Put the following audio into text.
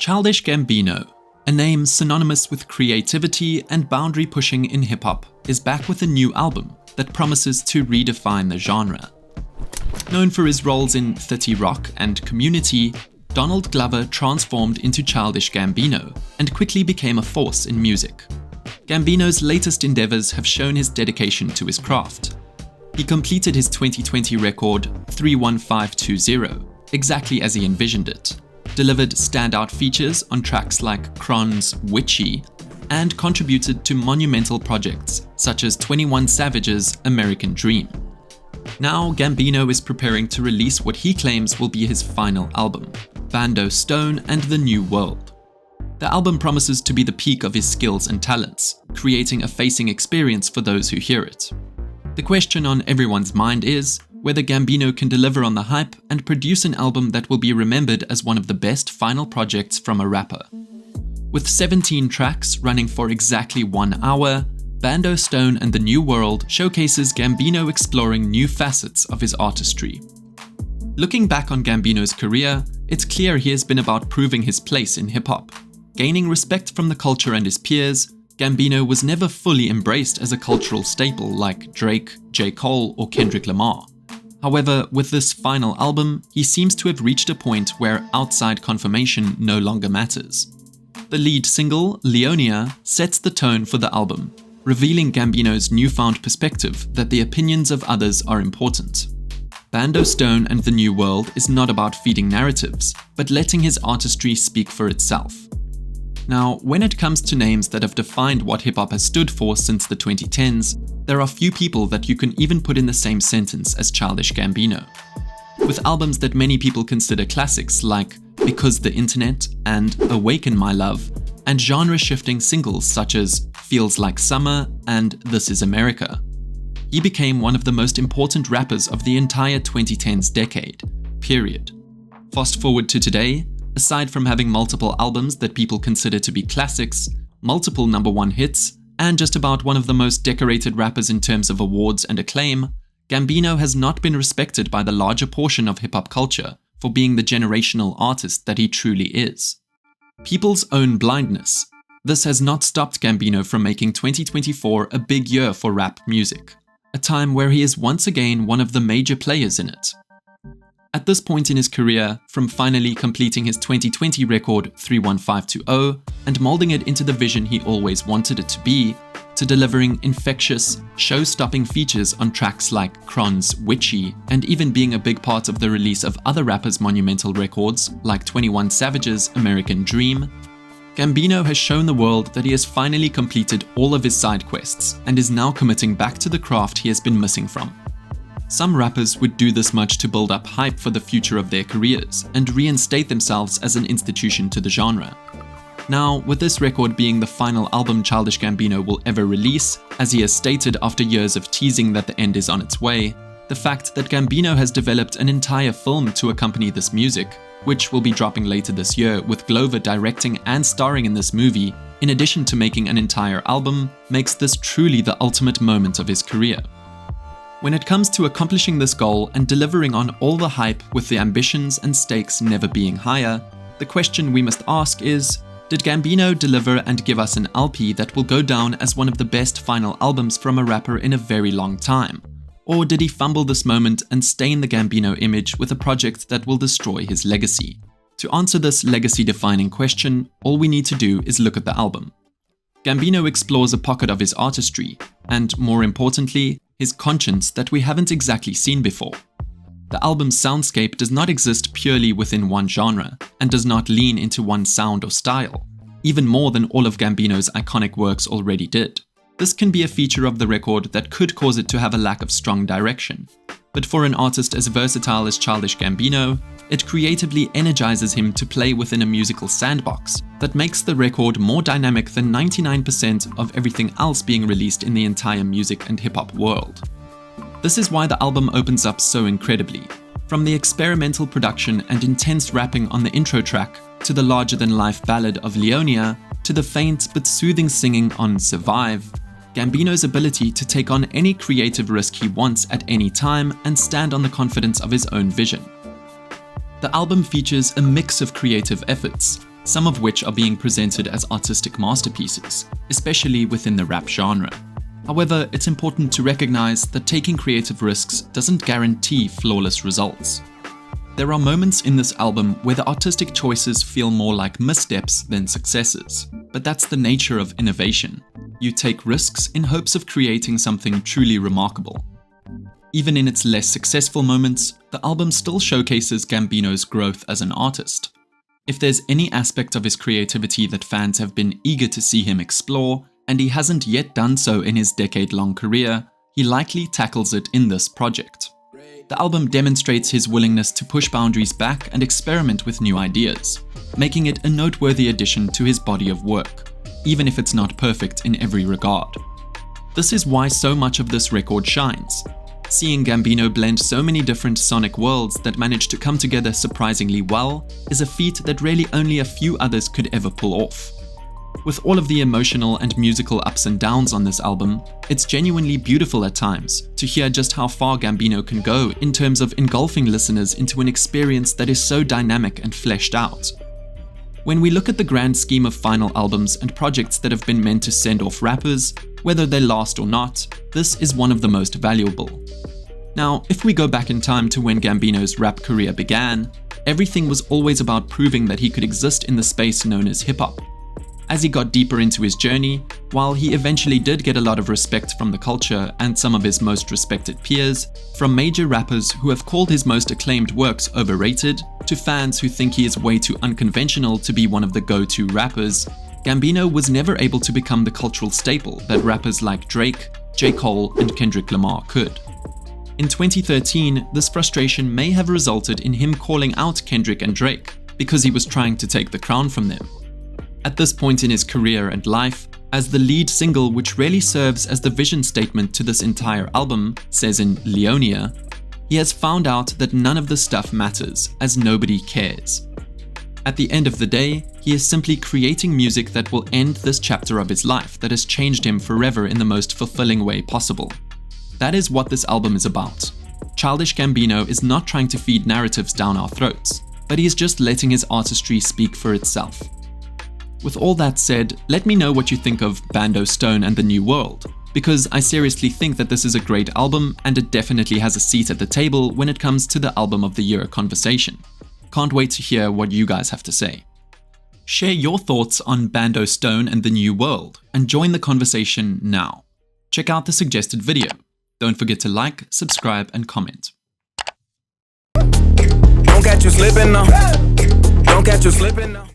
Childish Gambino, a name synonymous with creativity and boundary pushing in hip-hop, is back with a new album that promises to redefine the genre. Known for his roles in 30 Rock and Community, Donald Glover transformed into Childish Gambino and quickly became a force in music. Gambino's latest endeavors have shown his dedication to his craft. He completed his 2020 record 31520 exactly as he envisioned it, delivered standout features on tracks like Kron's Witchy, and contributed to monumental projects such as 21 Savage's American Dream. Now Gambino is preparing to release what he claims will be his final album, Bando Stone and the New World. The album promises to be the peak of his skills and talents, creating a facing experience for those who hear it. The question on everyone's mind is whether Gambino can deliver on the hype and produce an album that will be remembered as one of the best final projects from a rapper. With 17 tracks running for exactly 1 hour, Bando Stone and the New World showcases Gambino exploring new facets of his artistry. Looking back on Gambino's career, it's clear he has been about proving his place in hip-hop. Gaining respect from the culture and his peers, Gambino was never fully embraced as a cultural staple like Drake, J. Cole, or Kendrick Lamar. However, with this final album, he seems to have reached a point where outside confirmation no longer matters. The lead single, Leonia, sets the tone for the album, revealing Gambino's newfound perspective that the opinions of others are important. Bando Stone and the New World is not about feeding narratives, but letting his artistry speak for itself. Now, when it comes to names that have defined what hip-hop has stood for since the 2010s, there are few people that you can even put in the same sentence as Childish Gambino. With albums that many people consider classics like Because the Internet and Awaken My Love, and genre-shifting singles such as Feels Like Summer and This Is America, he became one of the most important rappers of the entire 2010s decade, period. Fast forward to today, aside from having multiple albums that people consider to be classics, multiple #1 hits, and just about one of the most decorated rappers in terms of awards and acclaim, Gambino has not been respected by the larger portion of hip-hop culture for being the generational artist that he truly is. People's own blindness. This has not stopped Gambino from making 2024 a big year for rap music, a time where he is once again one of the major players in it. At this point in his career, from finally completing his 2020 record 31520 and molding it into the vision he always wanted it to be, to delivering infectious, show-stopping features on tracks like Kron's Witchy, and even being a big part of the release of other rappers' monumental records like 21 Savage's American Dream, Gambino has shown the world that he has finally completed all of his side quests and is now committing back to the craft he has been missing from. Some rappers would do this much to build up hype for the future of their careers and reinstate themselves as an institution to the genre. Now, with this record being the final album Childish Gambino will ever release, as he has stated after years of teasing that the end is on its way, the fact that Gambino has developed an entire film to accompany this music, which will be dropping later this year with Glover directing and starring in this movie, in addition to making an entire album, makes this truly the ultimate moment of his career. When it comes to accomplishing this goal and delivering on all the hype with the ambitions and stakes never being higher, the question we must ask is, did Gambino deliver and give us an LP that will go down as one of the best final albums from a rapper in a very long time? Or did he fumble this moment and stain the Gambino image with a project that will destroy his legacy? To answer this legacy-defining question, all we need to do is look at the album. Gambino explores a pocket of his artistry, and more importantly, his conscience that we haven't exactly seen before. The album's soundscape does not exist purely within one genre, and does not lean into one sound or style, even more than all of Gambino's iconic works already did. This can be a feature of the record that could cause it to have a lack of strong direction, but for an artist as versatile as Childish Gambino, it creatively energizes him to play within a musical sandbox that makes the record more dynamic than 99% of everything else being released in the entire music and hip-hop world. This is why the album opens up so incredibly. From the experimental production and intense rapping on the intro track, to the larger-than-life ballad of Leonia, to the faint but soothing singing on Survive, Gambino's ability to take on any creative risk he wants at any time and stand on the confidence of his own vision. The album features a mix of creative efforts, some of which are being presented as artistic masterpieces, especially within the rap genre. However, it's important to recognize that taking creative risks doesn't guarantee flawless results. There are moments in this album where the artistic choices feel more like missteps than successes, but that's the nature of innovation. You take risks in hopes of creating something truly remarkable. Even in its less successful moments, the album still showcases Gambino's growth as an artist. If there's any aspect of his creativity that fans have been eager to see him explore, and he hasn't yet done so in his decade-long career, he likely tackles it in this project. The album demonstrates his willingness to push boundaries back and experiment with new ideas, making it a noteworthy addition to his body of work, even if it's not perfect in every regard. This is why so much of this record shines. Seeing Gambino blend so many different sonic worlds that manage to come together surprisingly well is a feat that really only a few others could ever pull off. With all of the emotional and musical ups and downs on this album, it's genuinely beautiful at times to hear just how far Gambino can go in terms of engulfing listeners into an experience that is so dynamic and fleshed out. When we look at the grand scheme of final albums and projects that have been meant to send off rappers, whether they last or not, this is one of the most valuable. Now, if we go back in time to when Gambino's rap career began, everything was always about proving that he could exist in the space known as hip-hop. As he got deeper into his journey, while he eventually did get a lot of respect from the culture and some of his most respected peers, from major rappers who have called his most acclaimed works overrated, to fans who think he is way too unconventional to be one of the go-to rappers, Gambino was never able to become the cultural staple that rappers like Drake, J. Cole, and Kendrick Lamar could. In 2013, this frustration may have resulted in him calling out Kendrick and Drake because he was trying to take the crown from them. At this point in his career and life, as the lead single which really serves as the vision statement to this entire album says in Leonia, he has found out that none of this stuff matters, as nobody cares. At the end of the day, he is simply creating music that will end this chapter of his life that has changed him forever in the most fulfilling way possible. That is what this album is about. Childish Gambino is not trying to feed narratives down our throats, but he is just letting his artistry speak for itself. With all that said, let me know what you think of Bando Stone and the New World, because I seriously think that this is a great album and it definitely has a seat at the table when it comes to the Album of the Year conversation. Can't wait to hear what you guys have to say. Share your thoughts on Bando Stone and the New World and join the conversation now. Check out the suggested video. Don't forget to like, subscribe, and comment. Don't catch you slipping now. Don't catch you slipping now.